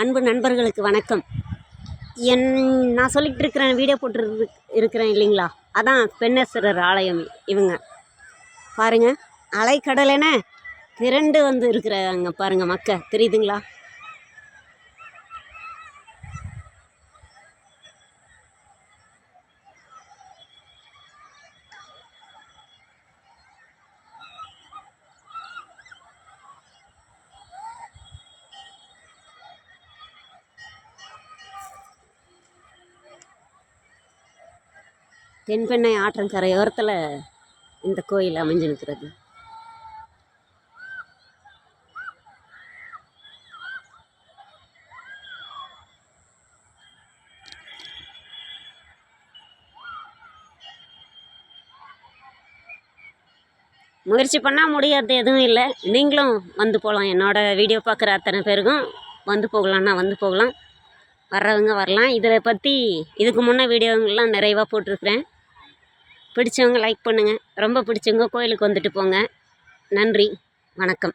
அன்பு நண்பர்களுக்கு வணக்கம். நான் சொல்லிகிட்டு இருக்கிறேன், வீடியோ போட்டு இருக்கிறேன் இல்லைங்களா, அதான் பெண்ணேஸ்வரர் ஆலயம். இவங்க பாருங்கள், அலைக்கடலென திரண்டு வந்து இருக்கிறாங்க பாருங்கள், மக்கள் தெரியுதுங்களா? தென்பெண்ணை ஆற்றங்கரையோரத்தில் இந்த கோயில் அமைஞ்சு நிற்கிறது. முயற்சி பண்ணால் முடியாது எதுவும் இல்லை. நீங்களும் வந்து போகலாம். என்னோடய வீடியோ பார்க்குற அத்தனை பேருக்கும் வந்து போகலான்னா வந்து போகலாம், வர்றவங்க வரலாம். இதில் பற்றி இதுக்கு முன்னே வீடியோங்கள்லாம் நிறைவாக போட்டிருக்கிறேன். பிடிச்சவங்க லைக் பண்ணுங்கள், ரொம்ப பிடிச்சவங்க கோயிலுக்கு வந்துட்டு போங்க. நன்றி, வணக்கம்.